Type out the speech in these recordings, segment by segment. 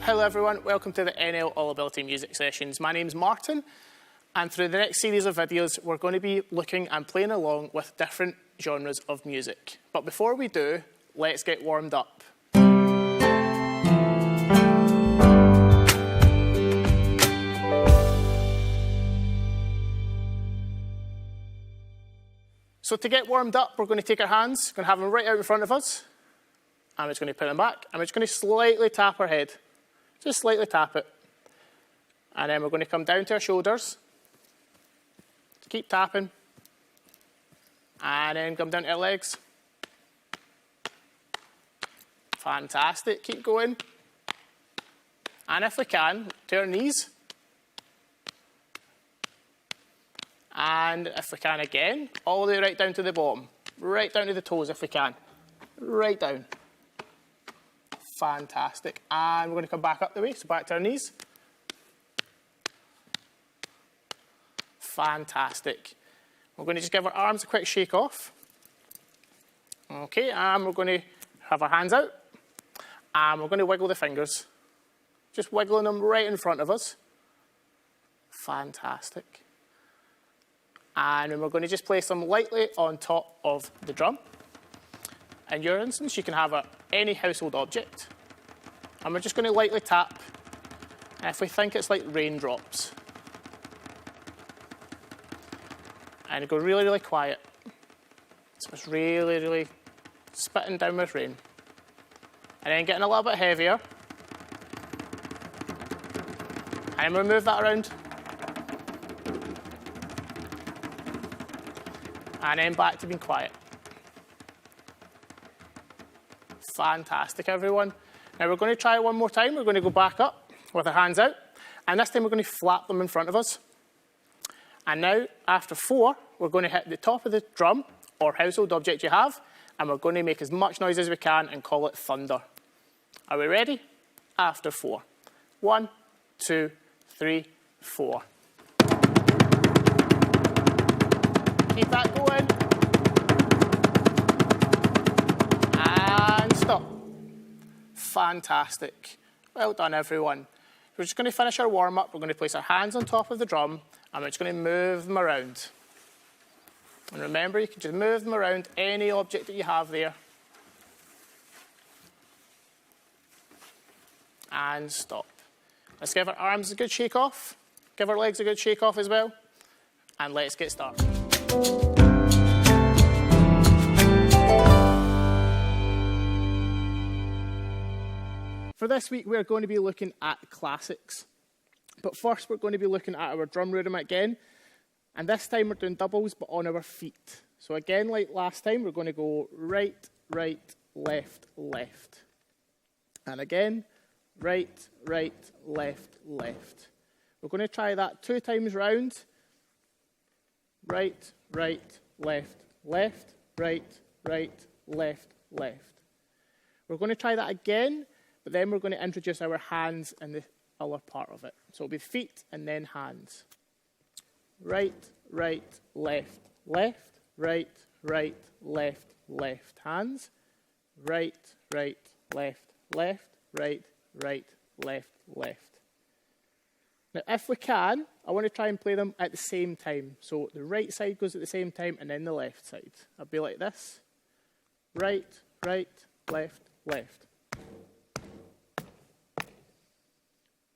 Hello everyone, welcome to the NL All Ability Music Sessions. My name's Martin, and through the next series of videos we're going to be looking and playing along with different genres of music. But before we do, let's get warmed up. So to get warmed up, we're going to take our hands, going to have them right out in front of us, and we're just going to put them back, and we're just going to slightly tap our head. Just slightly tap it. And then we're going to come down to our shoulders. Just keep tapping. And then come down to our legs. Fantastic. Keep going. And if we can, to our knees. And if we can again, all the way right down to the bottom. Right down to the toes if we can. Right down. Fantastic. And we're going to come back up the way, so back to our knees. Fantastic. We're going to just give our arms a quick shake off. Okay, and we're going to have our hands out. And we're going to wiggle the fingers. Just wiggling them right in front of us. Fantastic. And then we're going to just place them lightly on top of the drum. In your instance, you can have any household object. And we're just going to lightly tap. And if we think it's like raindrops. And go really, really quiet. So it's really, really spitting down with rain. And then getting a little bit heavier. And we'll move that around. And then back to being quiet. Fantastic, everyone. Now we're going to try it one more time. We're going to go back up with our hands out. And this time we're going to flap them in front of us. And now, after 4, we're going to hit the top of the drum or household object you have. And we're going to make as much noise as we can and call it thunder. Are we ready? After 4. 1, 2, 3, 4. Keep that going. And stop. Fantastic. Well done, everyone. We're just going to finish our warm-up. We're going to place our hands on top of the drum, and we're just going to move them around. And remember, you can just move them around any object that you have there. And stop. Let's give our arms a good shake off. Give our legs a good shake off as well. And let's get started. For this week, we're going to be looking at classics. But first, we're going to be looking at our drum rhythm again. And this time, we're doing doubles, but on our feet. So again, like last time, we're going to go right, right, left, left. And again, right, right, left, left. We're going to try that 2 times round. Right, right, left, left, right, right, left, left. We're going to try that again. But then we're going to introduce our hands in the other part of it. So it'll be feet and then hands. Right, right, left, left, right, right, left, left. Hands. Right, right, left, left, right, right, left, left. Now, if we can, I want to try and play them at the same time. So the right side goes at the same time and then the left side. I'll be like this. Right, right, left, left.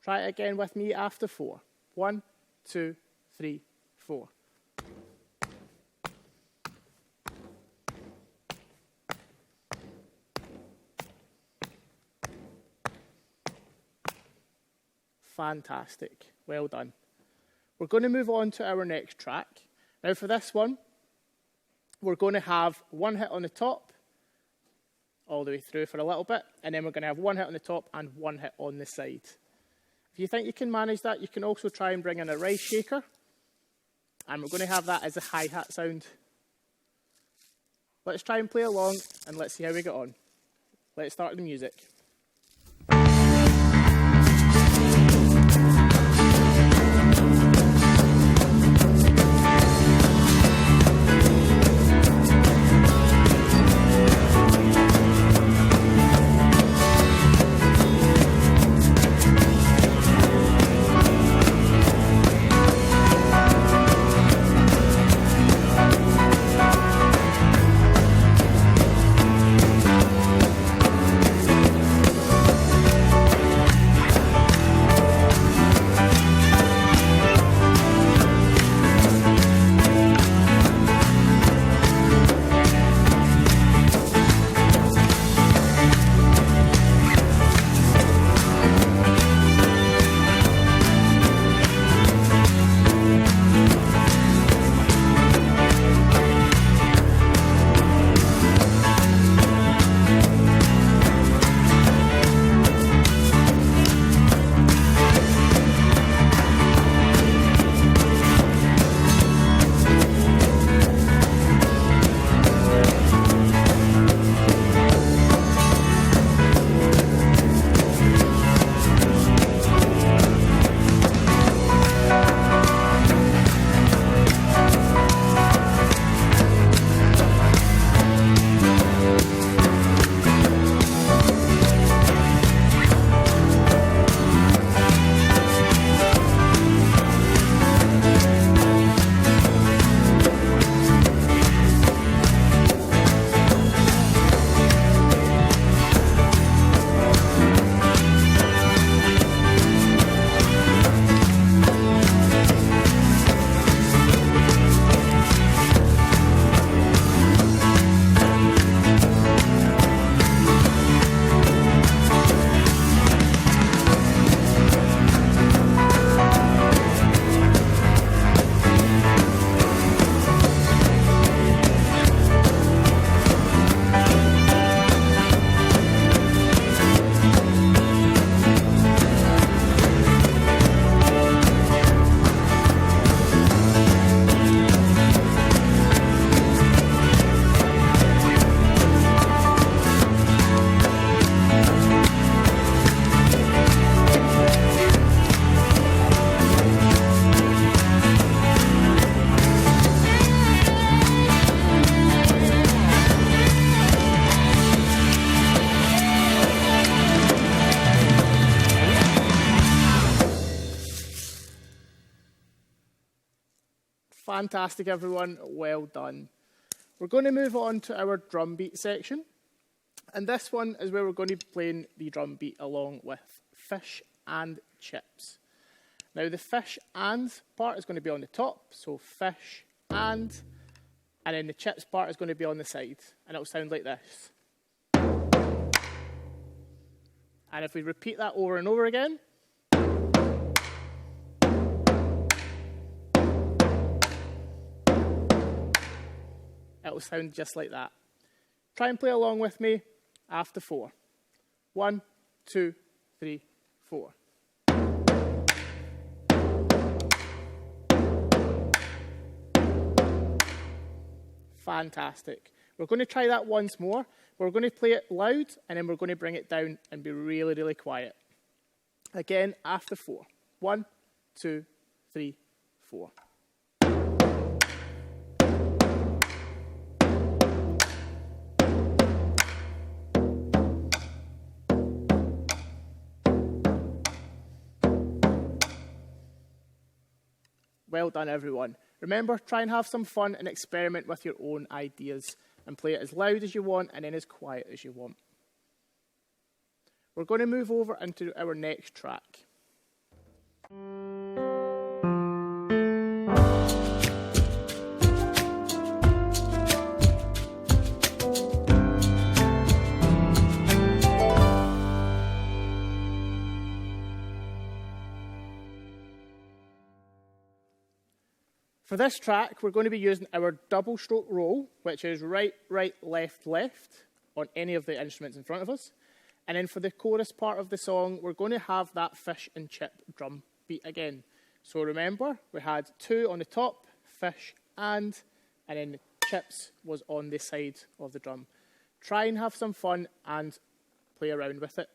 Try it again with me after 4. 1, 2, 3, 4. Fantastic. Well done. We're going to move on to our next track. Now for this one, we're going to have 1 hit on the top, all the way through for a little bit, and then we're going to have 1 hit on the top and 1 hit on the side. If you think you can manage that, you can also try and bring in a rice shaker. And we're going to have that as a hi-hat sound. Let's try and play along, and let's see how we get on. Let's start the music. Fantastic, everyone. Well done. We're going to move on to our drum beat section. And this one is where we're going to be playing the drum beat along with fish and chips. Now, the fish and part is going to be on the top, so fish and then the chips part is going to be on the side, and it'll sound like this. And if we repeat that over and over again, it'll sound just like that. Try and play along with me after 4. 1, 2, 3, 4. Fantastic. We're going to try that once more. We're going to play it loud, and then we're going to bring it down and be really, really quiet. Again, after 4. 1, 2, 3, 4. Well done, everyone. Remember, try and have some fun and experiment with your own ideas and play it as loud as you want and then as quiet as you want. We're going to move over into our next track. For this track, we're going to be using our double stroke roll, which is right, right, left, left, on any of the instruments in front of us. And then for the chorus part of the song, we're going to have that fish and chip drum beat again. So remember, we had 2 on the top, fish and then the chips was on the side of the drum. Try and have some fun and play around with it.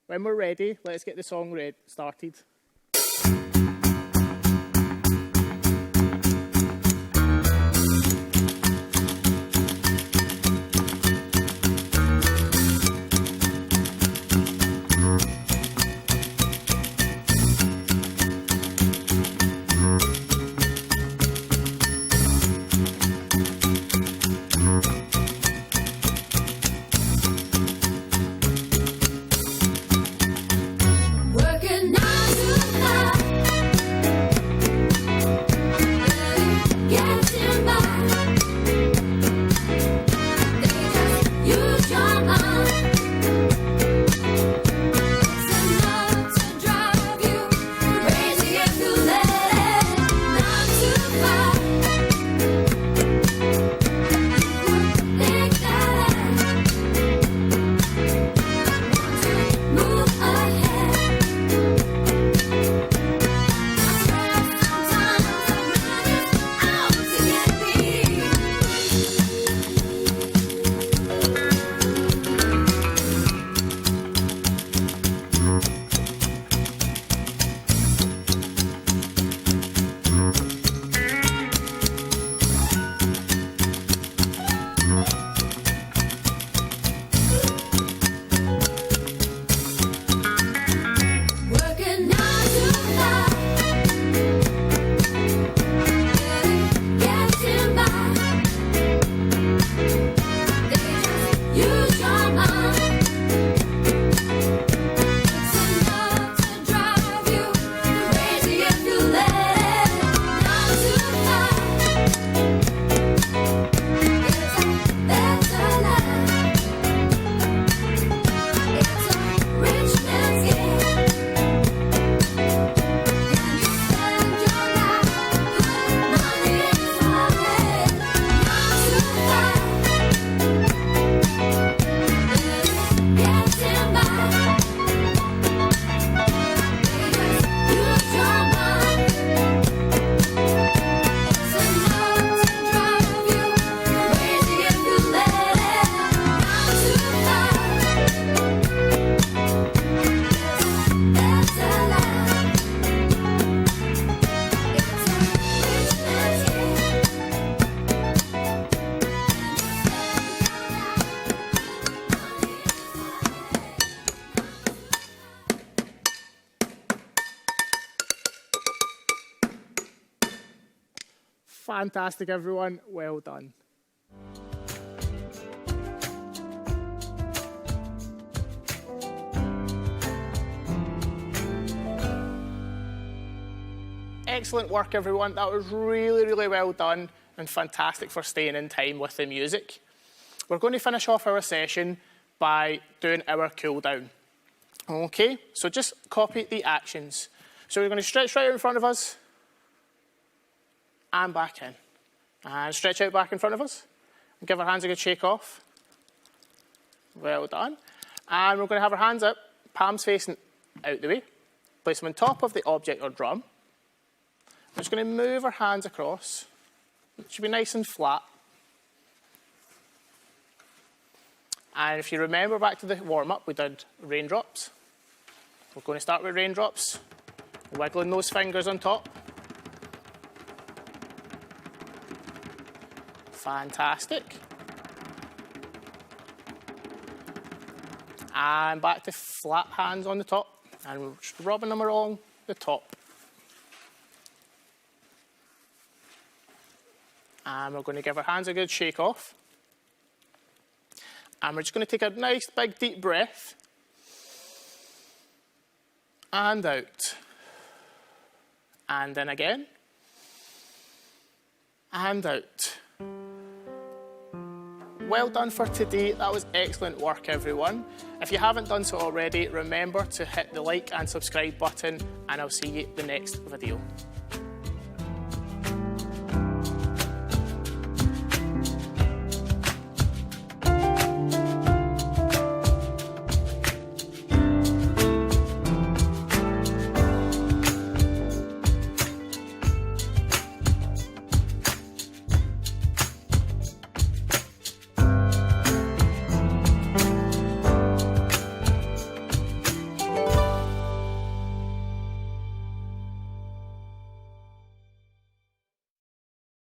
When we're ready, let's get the song started. Working 9 to Fantastic, everyone. Well done. Excellent work, everyone. That was really, really well done and fantastic for staying in time with the music. We're going to finish off our session by doing our cool down. Okay, so just copy the actions. So we're going to stretch right out in front of us and back in. And stretch out back in front of us. And give our hands a good shake off. Well done. And we're going to have our hands up, palms facing out the way. Place them on top of the object or drum. We're just going to move our hands across. It should be nice and flat. And if you remember back to the warm-up, we did raindrops. We're going to start with raindrops. Wiggling those fingers on top. Fantastic. And back to flat hands on the top. And we're just rubbing them along the top. And we're going to give our hands a good shake off. And we're just going to take a nice big deep breath. And out. And in again. And out. Well done for today. That was excellent work, everyone. If you haven't done so already, remember to hit the like and subscribe button, and I'll see you in the next video.